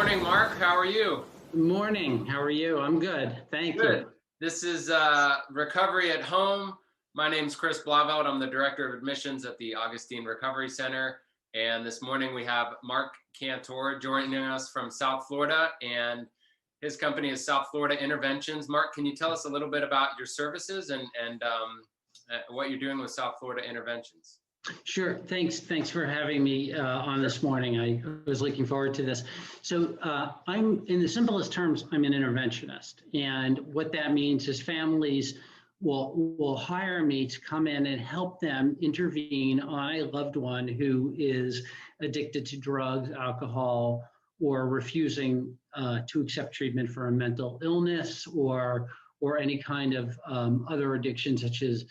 morning, Mark. How are you? Good morning. How are you? I'm good. Thank you. This is Recovery at Home. My name's Chris Blaveld. I'm the Director of Admissions at the Augustine Recovery Center. And this morning we have Mark Kantor joining us from South Florida, and his company is South Florida Interventions. Mark, can you tell us a little bit about your services and what you're doing with South Florida Interventions? Sure. Thanks for having me on this morning. I was looking forward to this. So I'm, in the simplest terms, I'm an interventionist. And what that means is families will hire me to come in and help them intervene on a loved one who is addicted to drugs, alcohol, or refusing to accept treatment for a mental illness or any kind of other addiction, such as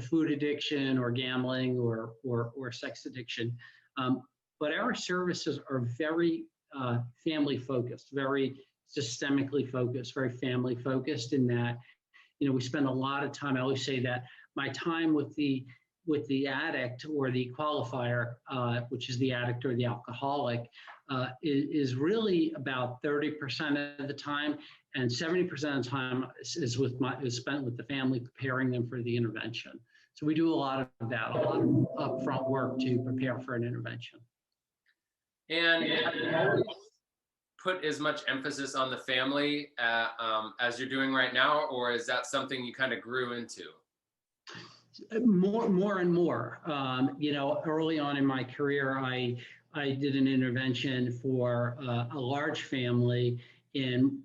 food addiction or gambling or sex addiction. But our services are very family focused, very systemically focused, very family focused in that, we spend a lot of time. I always say that my time with the addict or the qualifier, which is the addict or the alcoholic, is really about 30% of the time, and 70% of the time is spent with the family, preparing them for the intervention. So we do a lot of that, a lot of upfront work to prepare for an intervention. And have you always put as much emphasis on the family as you're doing right now, or is that something you kind of grew into? More and more. Early on in my career, I did an intervention for a large family, and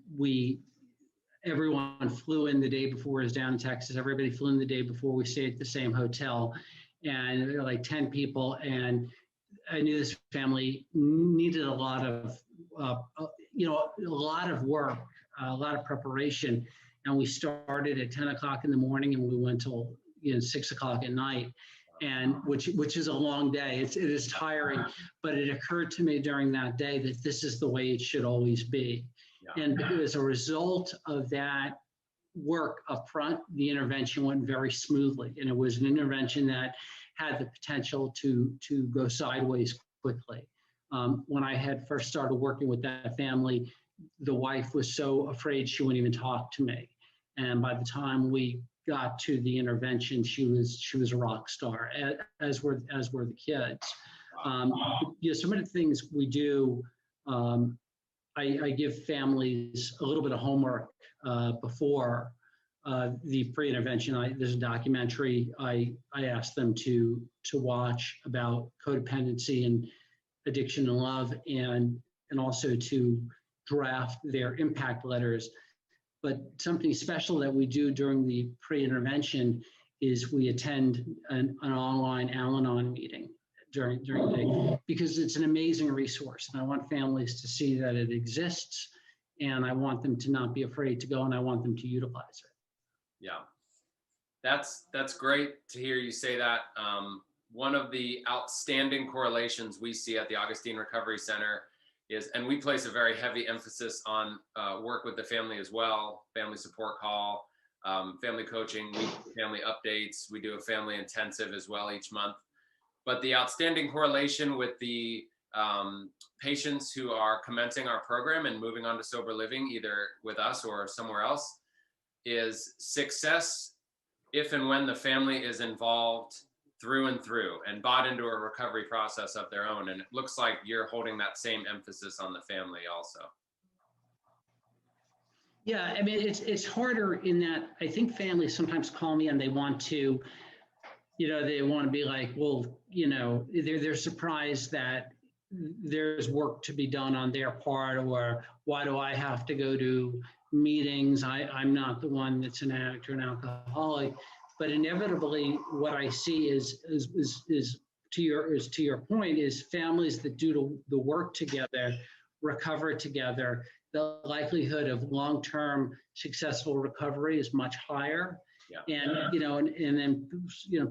everyone flew in the day before. It was down in Texas. Everybody flew in the day before. We stayed at the same hotel, and there were like 10 people, and I knew this family needed a lot of work, a lot of preparation, and we started at 10 o'clock in the morning, and we went till 6 o'clock at night, and which is a long day. It is tiring, but it occurred to me during that day that this is the way it should always be. Yeah. And as a result of that work up front, the intervention went very smoothly, and it was an intervention that had the potential to go sideways quickly. When I had first started working with that family, the wife was so afraid she wouldn't even talk to me, and by the time we got to the intervention, she was a rock star, as were the kids. Some of the things we do, I give families a little bit of homework before the pre-intervention. There's a documentary I asked them to watch about codependency and addiction and love, and also to draft their impact letters. But something special that we do during the pre-intervention is we attend an online Al-Anon meeting during the day, because it's an amazing resource. And I want families to see that it exists, and I want them to not be afraid to go, and I want them to utilize it. Yeah, that's great to hear you say that. One of the outstanding correlations we see at the Augustine Recovery Center is, and we place a very heavy emphasis on work with the family as well, family support call, family coaching, family updates. We do a family intensive as well each month. But the outstanding correlation with the patients who are commencing our program and moving on to sober living, either with us or somewhere else, is success if and when the family is involved through and through and bought into a recovery process of their own. And it looks like you're holding that same emphasis on the family also. Yeah, I mean, it's harder in that I think families sometimes call me and they want to, they want to be like, well, they're surprised that there's work to be done on their part, or why do I have to go to meetings? I'm not the one that's an addict or an alcoholic. But inevitably, what I see is to your point, is families that do the work together, recover together, the likelihood of long-term successful recovery is much higher. Yeah. And then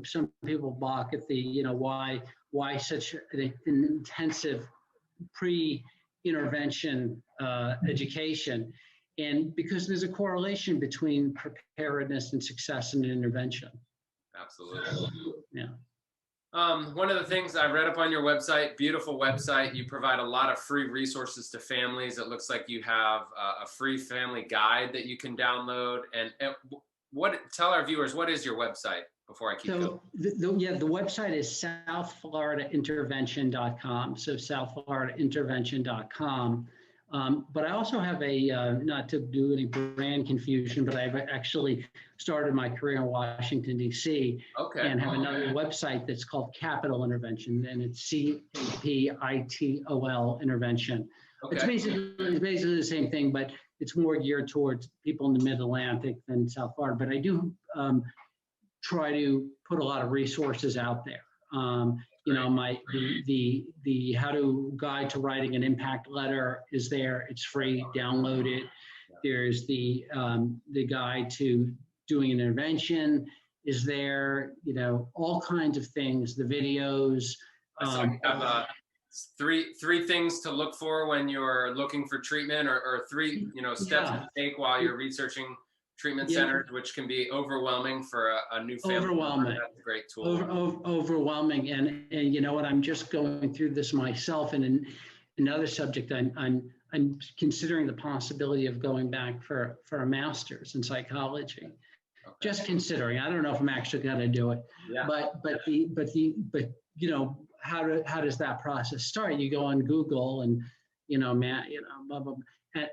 some people balk at the why such an intensive pre-intervention education. And because there's a correlation between preparedness and success in an intervention. Absolutely. Yeah. One of the things I read up on your website, beautiful website, you provide a lot of free resources to families. It looks like you have a free family guide that you can download. And tell our viewers, what is your website before I keep going? So the website is southfloridaintervention.com. So southfloridaintervention.com. But I also have not to do any brand confusion, but I've actually started my career in Washington, D.C. Okay. And have another website that's called Capital Intervention, and it's CAPITOL Intervention. Okay. It's basically the same thing, but it's more geared towards people in the Mid-Atlantic than South Florida. But I do try to put a lot of resources out there. You know, the how to guide to writing an impact letter is there. It's free. Download it. There's the guide to doing an intervention is there. You know, all kinds of things. The videos. So you have three things to look for when you're looking for treatment, or three steps to take while you're researching treatment centers, which can be overwhelming for a new family. Overwhelming. That's a great tool. Overwhelming, and you know what? I'm just going through this myself, and in another subject, I'm considering the possibility of going back for a master's in psychology. Okay. Just considering. I don't know if I'm actually going to do it. Yeah. But you know, how does that process start? You go on Google and blah, blah, blah.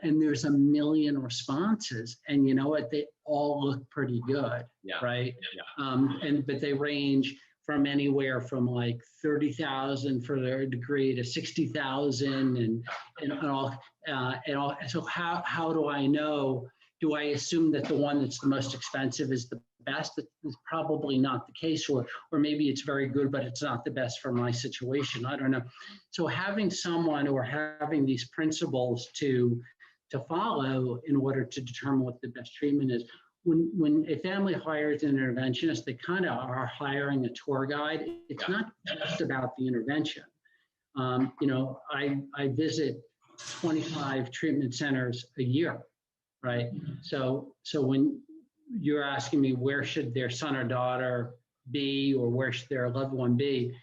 And there's a million responses, and you know what? They all look pretty good, right? Yeah. But they range from anywhere from like 30,000 for their degree to 60,000, and all. So how do I know? Do I assume that the one that's the most expensive is the best? That's probably not the case, or maybe it's very good, but it's not the best for my situation. I don't know. So having someone or having these principles to follow in order to determine what the best treatment is. When a family hires an interventionist, they kind of are hiring a tour guide. It's not just about the intervention. You know, I visit 25 treatment centers a year, right? So when you're asking me where should their son or daughter be, or where should their loved one be,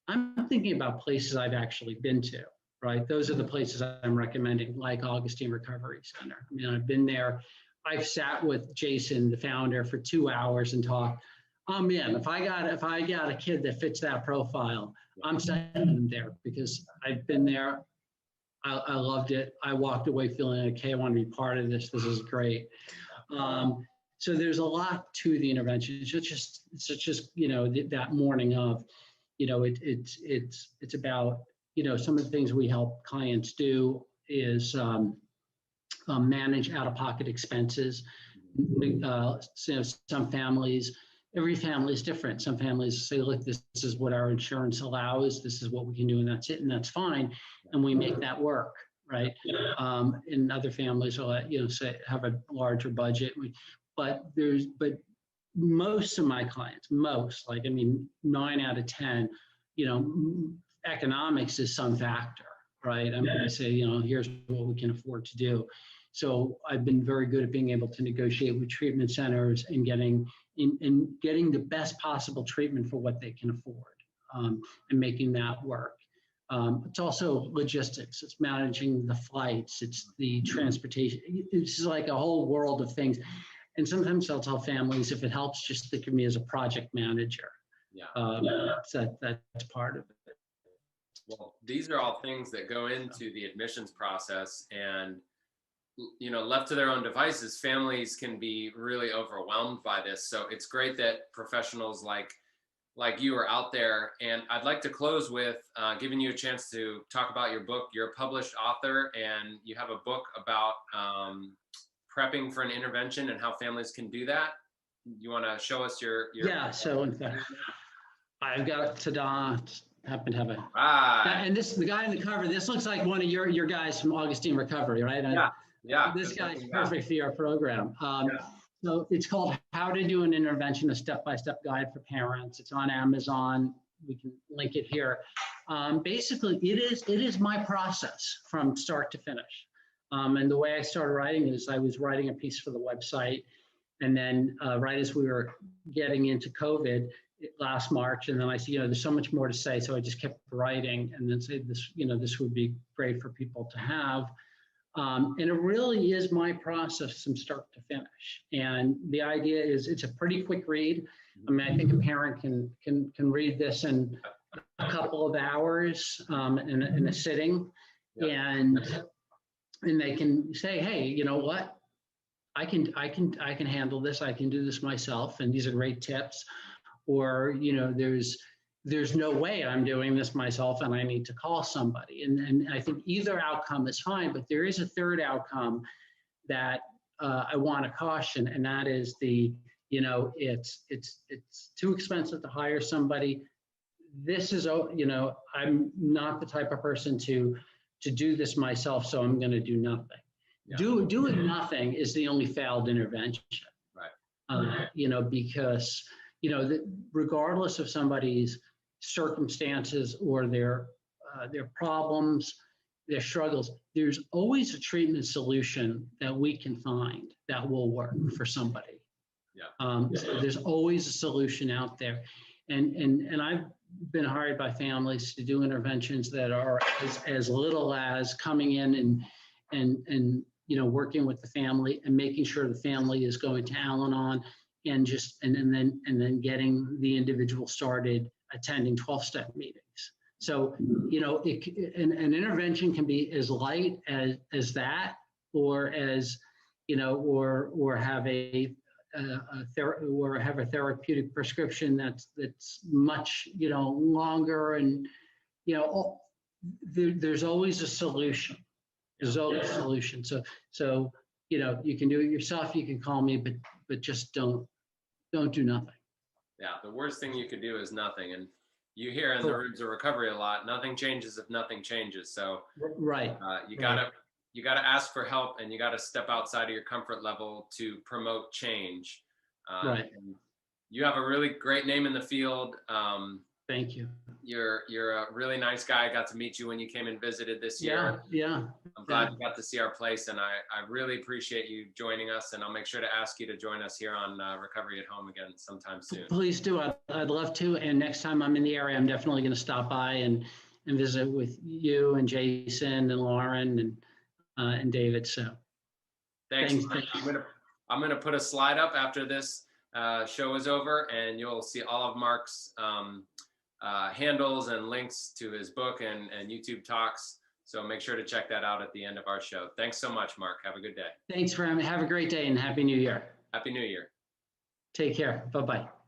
I'm thinking about places I've actually been to, right? Those are the places I'm recommending, like Augustine Recovery Center. I mean, I've been there. I've sat with Jason, the founder, for 2 hours and talked. I'm in. If I got a kid that fits that profile, I'm sending them there because I've been there. I loved it. I walked away feeling okay. I want to be part of this. This is great. So there's a lot to the intervention. It's just that morning of, it's about, some of the things we help clients do is manage out-of-pocket expenses. Some families, every family is different. Some families say, look, this is what our insurance allows. This is what we can do, and that's it, and that's fine. And we make that work, right? And other families will, say have a larger budget. But most of my clients, 9 out of 10, economics is some factor, right? I'm going to say, here's what we can afford to do. So I've been very good at being able to negotiate with treatment centers and getting the best possible treatment for what they can afford, and making that work. It's also logistics. It's managing the flights. It's the transportation. It's like a whole world of things. And sometimes I'll tell families, if it helps, just think of me as a project manager. So that's part of it. Well, these are all things that go into the admissions process, and left to their own devices, families can be really overwhelmed by this. So it's great that professionals like you are out there. And I'd like to close with giving you a chance to talk about your book. You're a published author, and you have a book about prepping for an intervention and how families can do that. You want to show us your Yeah, so in fact, I've got happen to have a and the guy in the cover, this looks like one of your guys from Augustine Recovery, right? Yeah. This guy's perfect for your program. So it's called How to Do an Intervention, a Step-by-Step Guide for Parents. It's on Amazon. We can link it here. Basically, it is my process from start to finish. And the way I started writing is I was writing a piece for the website, and then right as we were getting into COVID, last March, and then I said, there's so much more to say, so I just kept writing, and then said this, this would be great for people to have. And it really is my process from start to finish. And the idea is it's a pretty quick read. I mean, I think a parent can read this in a couple of hours in a sitting, and they can say, hey, you know what? I can handle this. I can do this myself, and these are great tips. Or there's no way I'm doing this myself, and I need to call somebody. And I think either outcome is fine, but there is a third outcome that I want to caution, and that is it's too expensive to hire somebody. This is, I'm not the type of person to do this myself, so I'm going to do nothing. Yeah. Doing nothing is the only failed intervention. Right. Because regardless of somebody's circumstances or their problems, their struggles, there's always a treatment solution that we can find that will work for somebody. Yeah. So there's always a solution out there, and I've been hired by families to do interventions that are as little as coming in and working with the family and making sure the family is going to Al-Anon, and then getting the individual started attending 12-step meetings. So, an intervention can be as light as that, or as, or have a therapeutic prescription that's much, longer, and, there's always a solution. There's always a solution. So, you can do it yourself. You can call me, but just don't do nothing. Yeah, the worst thing you could do is nothing. And you hear in the rooms of recovery a lot, nothing changes if nothing changes. So right, you gotta ask for help, and you gotta step outside of your comfort level to promote change. Right. And you have a really great name in the field. Thank you. You're a really nice guy. I got to meet you when you came and visited this year. Yeah. I'm glad you got to see our place, and I really appreciate you joining us, and I'll make sure to ask you to join us here on Recovery at Home again sometime soon. Please do. I'd love to. And next time I'm in the area, I'm definitely going to stop by and visit with you and Jason and Lauren and David. So thanks. I'm gonna put a slide up after this show is over, and you'll see all of Mark's handles and links to his book and YouTube talks. So make sure to check that out at the end of our show. Thanks so much, Mark. Have a good day. Thanks for having me. Have a great day, and Happy New Year. Happy New Year. Take care. Bye-bye.